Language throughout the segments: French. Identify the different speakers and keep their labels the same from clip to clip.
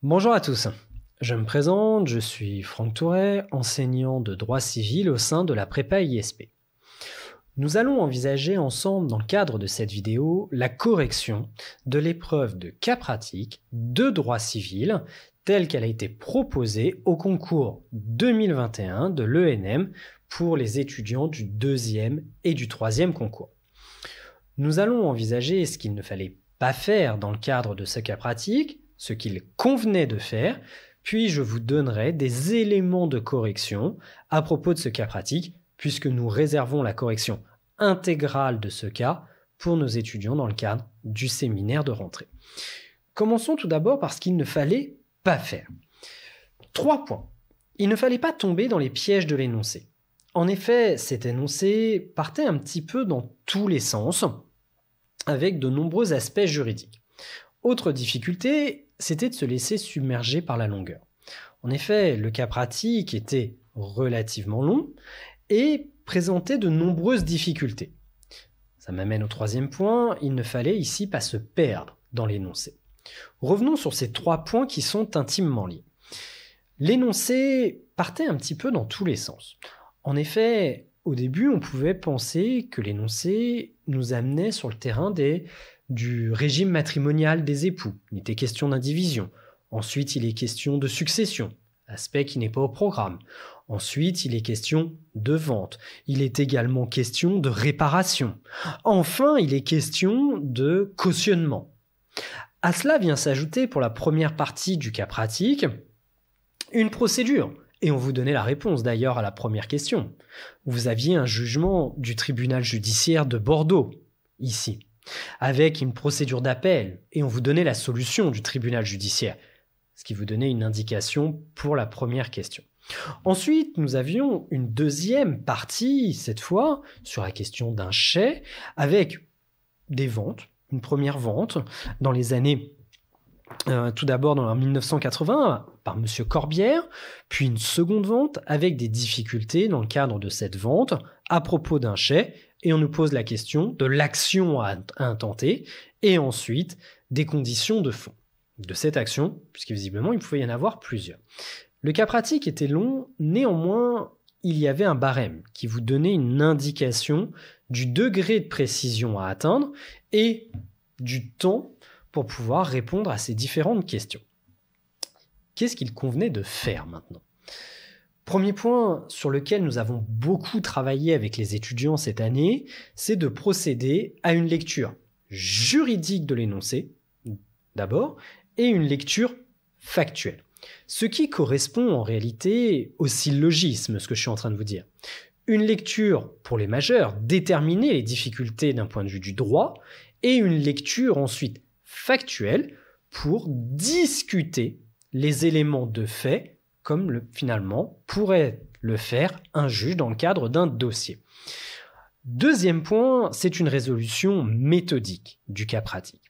Speaker 1: Bonjour à tous, je me présente, je suis Franck Touret, enseignant de droit civil au sein de la prépa ISP. Nous allons envisager ensemble, dans le cadre de cette vidéo, la correction de l'épreuve de cas pratique de droit civil telle qu'elle a été proposée au concours 2021 de l'ENM pour les étudiants du deuxième et du troisième concours. Nous allons envisager ce qu'il ne fallait pas faire dans le cadre de ce cas pratique, ce qu'il convenait de faire, puis je vous donnerai des éléments de correction à propos de ce cas pratique, puisque nous réservons la correction intégrale de ce cas pour nos étudiants dans le cadre du séminaire de rentrée. Commençons tout d'abord par ce qu'il ne fallait pas faire. 3 points. Il ne fallait pas tomber dans les pièges de l'énoncé. En effet, cet énoncé partait un petit peu dans tous les sens, avec de nombreux aspects juridiques. Autre difficulté, c'était de se laisser submerger par la longueur. En effet, le cas pratique était relativement long et présentait de nombreuses difficultés. Ça m'amène au 3e point, il ne fallait ici pas se perdre dans l'énoncé. Revenons sur ces 3 points qui sont intimement liés. L'énoncé partait un petit peu dans tous les sens. En effet, au début, on pouvait penser que l'énoncé nous amenait sur le terrain du régime matrimonial des époux. Il était question d'indivision. Ensuite, il est question de succession, aspect qui n'est pas au programme. Ensuite, il est question de vente. Il est également question de réparation. Enfin, il est question de cautionnement. À cela vient s'ajouter, pour la première partie du cas pratique, une procédure. Et on vous donnait la réponse d'ailleurs à la première question. Vous aviez un jugement du tribunal judiciaire de Bordeaux, ici, avec une procédure d'appel, et on vous donnait la solution du tribunal judiciaire, ce qui vous donnait une indication pour la première question. Ensuite, nous avions une deuxième partie, cette fois, sur la question d'un chai, avec des ventes, une première vente, dans les années... tout d'abord en 1980 par M. Corbière, puis une seconde vente avec des difficultés dans le cadre de cette vente à propos d'un chai, et on nous pose la question de l'action à intenter et ensuite des conditions de fond de cette action, puisque visiblement il pouvait y en avoir plusieurs. Le cas pratique était long, néanmoins il y avait un barème qui vous donnait une indication du degré de précision à atteindre et du temps pour pouvoir répondre à ces différentes questions. Qu'est-ce qu'il convenait de faire maintenant ? Premier point sur lequel nous avons beaucoup travaillé avec les étudiants cette année, c'est de procéder à une lecture juridique de l'énoncé, d'abord, et une lecture factuelle. Ce qui correspond en réalité au syllogisme, ce que je suis en train de vous dire. Une lecture pour les majeurs, déterminer les difficultés d'un point de vue du droit, et une lecture ensuite factuelle pour discuter les éléments de fait comme finalement pourrait le faire un juge dans le cadre d'un dossier. Deuxième point, c'est une résolution méthodique du cas pratique.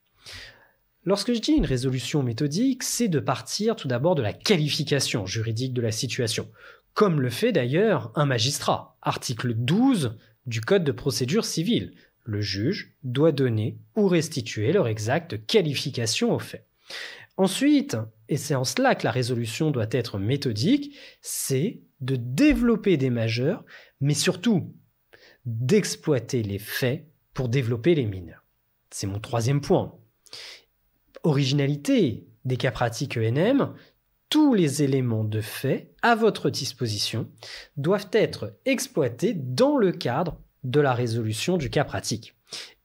Speaker 1: Lorsque je dis une résolution méthodique, c'est de partir tout d'abord de la qualification juridique de la situation, comme le fait d'ailleurs un magistrat, article 12 du Code de procédure civile. Le juge doit donner ou restituer leur exacte qualification aux faits. Ensuite, et c'est en cela que la résolution doit être méthodique, c'est de développer des majeurs, mais surtout d'exploiter les faits pour développer les mineurs. C'est mon 3e point. Originalité des cas pratiques ENM, tous les éléments de fait à votre disposition doivent être exploités dans le cadre de la résolution du cas pratique.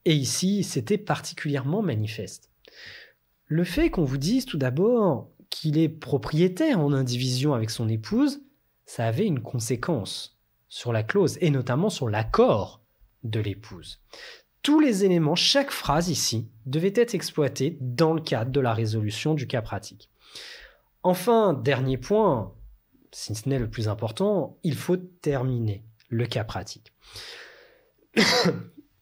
Speaker 1: Et ici, c'était particulièrement manifeste. Le fait qu'on vous dise tout d'abord qu'il est propriétaire en indivision avec son épouse, ça avait une conséquence sur la clause et notamment sur l'accord de l'épouse. Tous les éléments, chaque phrase ici, devait être exploitée dans le cadre de la résolution du cas pratique. Enfin, dernier point, si ce n'est le plus important, il faut terminer le cas pratique.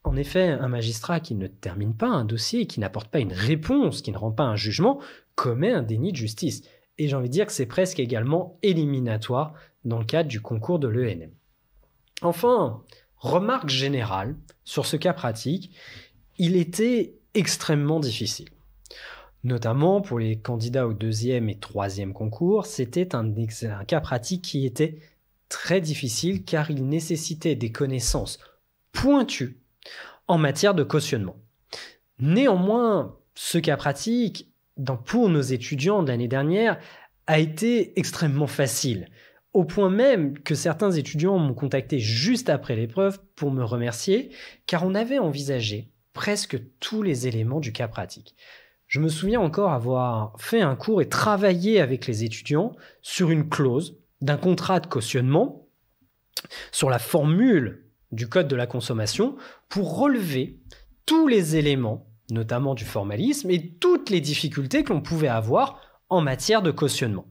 Speaker 1: En effet, un magistrat qui ne termine pas un dossier, qui n'apporte pas une réponse, qui ne rend pas un jugement, commet un déni de justice. Et j'ai envie de dire que c'est presque également éliminatoire dans le cadre du concours de l'ENM. Enfin, remarque générale sur ce cas pratique, il était extrêmement difficile. Notamment pour les candidats au deuxième et troisième concours, c'était un cas pratique qui était très difficile car il nécessitait des connaissances pointues en matière de cautionnement. Néanmoins, ce cas pratique, pour nos étudiants de l'année dernière, a été extrêmement facile, au point même que certains étudiants m'ont contacté juste après l'épreuve pour me remercier, car on avait envisagé presque tous les éléments du cas pratique. Je me souviens encore avoir fait un cours et travaillé avec les étudiants sur une clause d'un contrat de cautionnement, sur la formule du code de la consommation, pour relever tous les éléments, notamment du formalisme, et toutes les difficultés que l'on pouvait avoir en matière de cautionnement.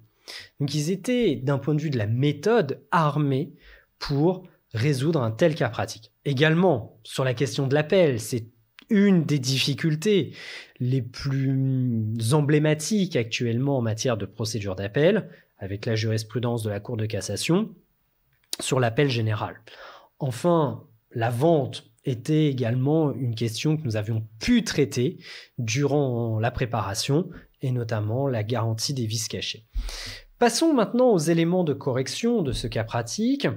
Speaker 1: Donc ils étaient, d'un point de vue de la méthode, armés pour résoudre un tel cas pratique. Également, sur la question de l'appel, c'est une des difficultés les plus emblématiques actuellement en matière de procédure d'appel, avec la jurisprudence de la Cour de cassation, sur l'appel général. Enfin, la vente était également une question que nous avions pu traiter durant la préparation, et notamment la garantie des vices cachés. Passons maintenant aux éléments de correction de ce cas pratique,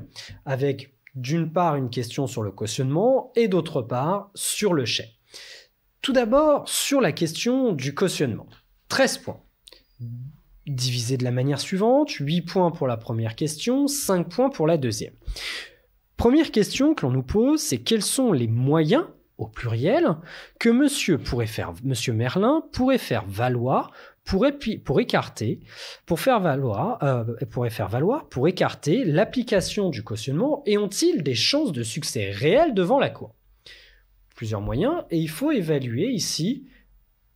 Speaker 1: avec d'une part une question sur le cautionnement et d'autre part sur le chèque. Tout d'abord, sur la question du cautionnement. 13 points. Divisé de la manière suivante, 8 points pour la première question, 5 points pour la deuxième. Première question que l'on nous pose, c'est quels sont les moyens, au pluriel, que Monsieur Merlin pourrait faire valoir pour écarter l'application du cautionnement et ont-ils des chances de succès réels devant la Cour? Plusieurs moyens, et il faut évaluer ici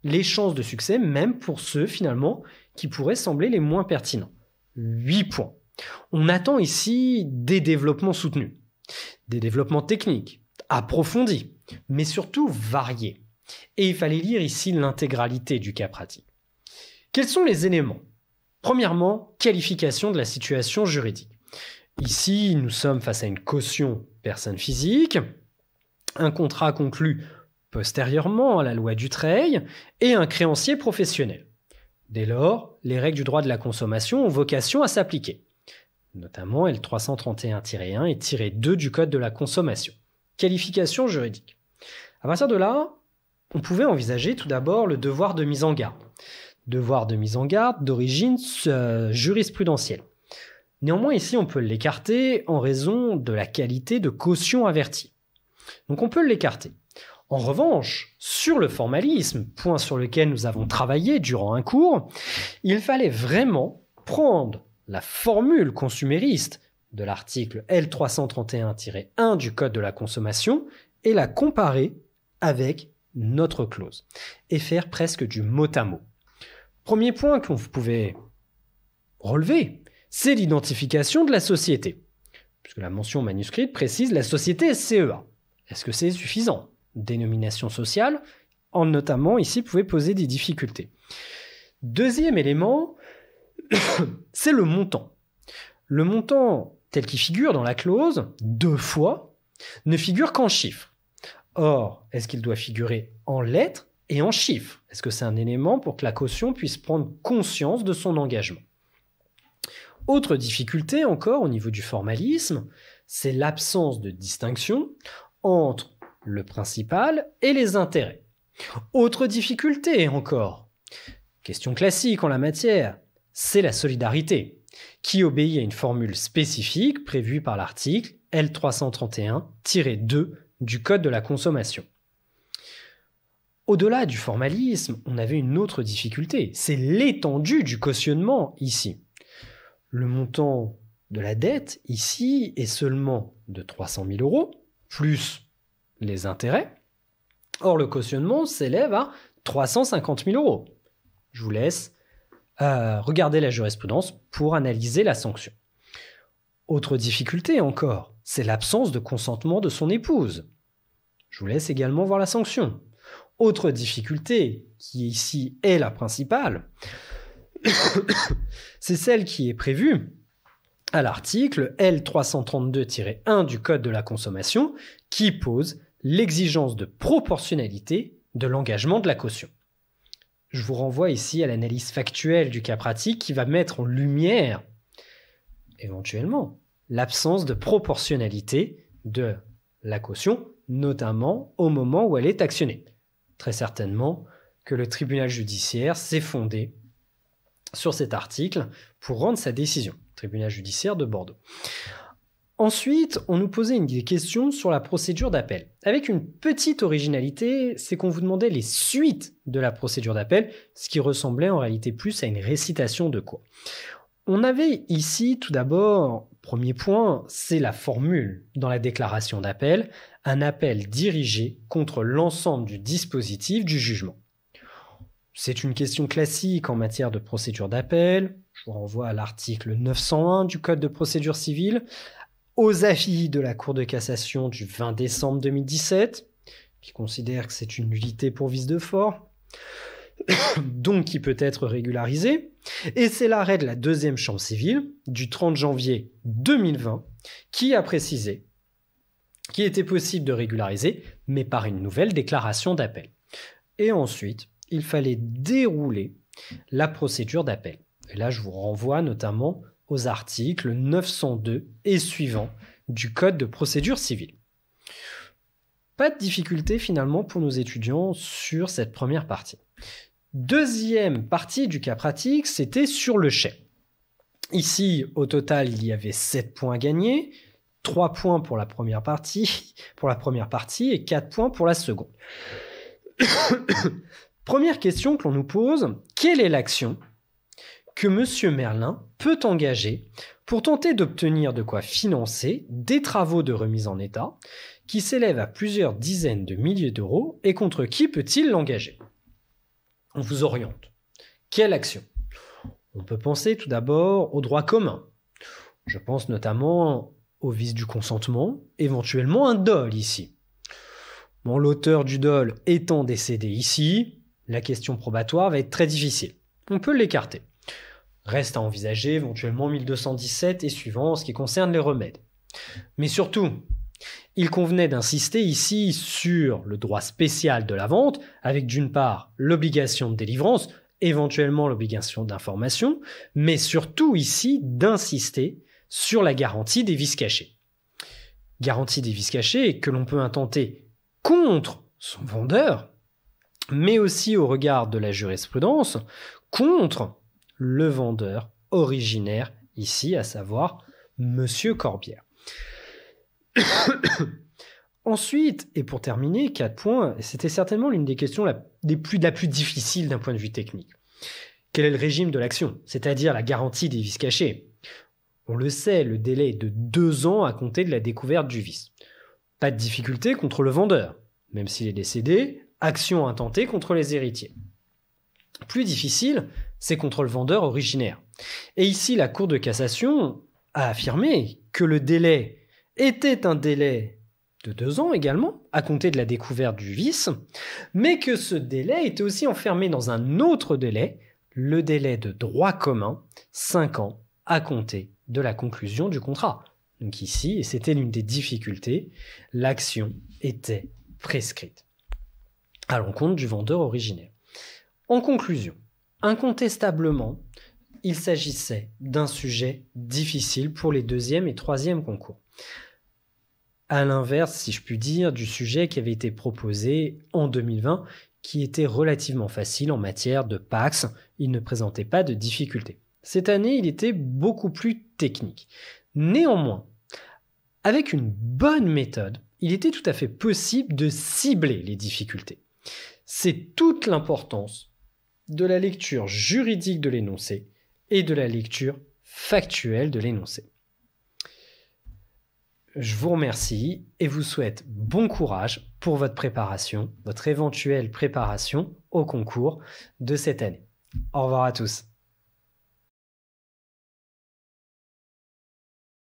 Speaker 1: les chances de succès, même pour ceux finalement qui pourraient sembler les moins pertinents. 8 points. On attend ici des développements soutenus, des développements techniques, approfondis, mais surtout variés. Et il fallait lire ici l'intégralité du cas pratique. Quels sont les éléments? Premièrement, qualification de la situation juridique. Ici, nous sommes face à une caution personne physique, un contrat conclu postérieurement à la loi Dutreil et un créancier professionnel. Dès lors, les règles du droit de la consommation ont vocation à s'appliquer, notamment L331-1 et -2 du Code de la consommation. Qualification juridique. À partir de là, on pouvait envisager tout d'abord le devoir de mise en garde. Devoir de mise en garde d'origine jurisprudentielle. Néanmoins, ici, on peut l'écarter en raison de la qualité de caution avertie. Donc on peut l'écarter. En revanche, sur le formalisme, point sur lequel nous avons travaillé durant un cours, il fallait vraiment prendre la formule consumériste de l'article L331-1 du Code de la consommation et la comparer avec notre clause et faire presque du mot à mot. Premier point que l'on pouvait relever, c'est l'identification de la société, puisque la mention manuscrite précise la société SCEA. Est-ce que c'est suffisant? Dénomination sociale, notamment ici, pouvait poser des difficultés. Deuxième élément, c'est le montant. Le montant tel qu'il figure dans la clause, 2 fois, ne figure qu'en chiffres. Or, est-ce qu'il doit figurer en lettres et en chiffres? Est-ce que c'est un élément pour que la caution puisse prendre conscience de son engagement? Autre difficulté encore au niveau du formalisme, c'est l'absence de distinction entre le principal et les intérêts. Autre difficulté encore, question classique en la matière, c'est la solidarité, qui obéit à une formule spécifique prévue par l'article L331-2 du Code de la consommation. Au-delà du formalisme, on avait une autre difficulté, c'est l'étendue du cautionnement ici. Le montant de la dette ici est seulement de 300 000 €, plus les intérêts. Or, le cautionnement s'élève à 350 000 €. Je vous laisse regarder la jurisprudence pour analyser la sanction. Autre difficulté encore, c'est l'absence de consentement de son épouse. Je vous laisse également voir la sanction. Autre difficulté, qui ici est la principale, c'est celle qui est prévue à l'article L332-1 du Code de la consommation, qui pose l'exigence de proportionnalité de l'engagement de la caution. je vous renvoie ici à l'analyse factuelle du cas pratique qui va mettre en lumière, éventuellement, l'absence de proportionnalité de la caution, notamment au moment où elle est actionnée. Très certainement que le tribunal judiciaire s'est fondé sur cet article pour rendre sa décision, tribunal judiciaire de Bordeaux. Ensuite, on nous posait une question sur la procédure d'appel. Avec une petite originalité, c'est qu'on vous demandait les suites de la procédure d'appel, ce qui ressemblait en réalité plus à une récitation de quoi. On avait ici, tout d'abord, premier point, c'est la formule dans la déclaration d'appel, un appel dirigé contre l'ensemble du dispositif du jugement. C'est une question classique en matière de procédure d'appel. Je vous renvoie à l'article 901 du Code de procédure civile, aux avis de la Cour de cassation du 20 décembre 2017, qui considère que c'est une nullité pour vice de forme, donc qui peut être régularisée. Et c'est l'arrêt de la deuxième chambre civile du 30 janvier 2020 qui a précisé qu'il était possible de régulariser, mais par une nouvelle déclaration d'appel. Et ensuite, il fallait dérouler la procédure d'appel. Et là, je vous renvoie notamment aux articles 902 et suivants du Code de procédure civile. Pas de difficulté finalement pour nos étudiants sur cette première partie. Deuxième partie du cas pratique, c'était sur le chèque. Ici, au total, il y avait 7 points gagnés, 3 points pour la première partie et 4 points pour la seconde. Première question que l'on nous pose, quelle est l'action que M. Merlin peut engager pour tenter d'obtenir de quoi financer des travaux de remise en état qui s'élèvent à plusieurs dizaines de milliers d'euros et contre qui peut-il l'engager? On vous oriente. Quelle action? On peut penser tout d'abord au droit commun. Je pense notamment au vice du consentement, éventuellement un dol ici. Bon, l'auteur du dol étant décédé ici, la question probatoire va être très difficile. On peut l'écarter. Reste à envisager éventuellement 1217 et suivant en ce qui concerne les remèdes. Mais surtout, il convenait d'insister ici sur le droit spécial de la vente, avec d'une part l'obligation de délivrance, éventuellement l'obligation d'information, mais surtout ici d'insister sur la garantie des vices cachés. Garantie des vices cachés que l'on peut intenter contre son vendeur, mais aussi au regard de la jurisprudence, contre le vendeur originaire ici, à savoir Monsieur Corbière. Ensuite, et pour terminer, 4 points, c'était certainement l'une des questions la plus difficile d'un point de vue technique. Quel est le régime de l'action, c'est-à-dire la garantie des vices cachés? On le sait, le délai est de 2 ans à compter de la découverte du vice. Pas de difficulté contre le vendeur, même s'il est décédé, action intentée contre les héritiers. Plus difficile, c'est contre le vendeur originaire. Et ici, la Cour de cassation a affirmé que le délai était un délai de 2 ans également, à compter de la découverte du vice, mais que ce délai était aussi enfermé dans un autre délai, le délai de droit commun, 5 ans, à compter de la conclusion du contrat. Donc ici, et c'était l'une des difficultés, l'action était prescrite à l'encontre du vendeur originaire. En conclusion, incontestablement, il s'agissait d'un sujet difficile pour les 2e et 3e concours. À l'inverse, si je puis dire, du sujet qui avait été proposé en 2020, qui était relativement facile en matière de PACS, il ne présentait pas de difficultés. Cette année, il était beaucoup plus technique. Néanmoins, avec une bonne méthode, il était tout à fait possible de cibler les difficultés. C'est toute l'importance de la lecture juridique de l'énoncé et de la lecture factuelle de l'énoncé. Je vous remercie et vous souhaite bon courage pour votre préparation, votre éventuelle préparation au concours de cette année. Au revoir à tous.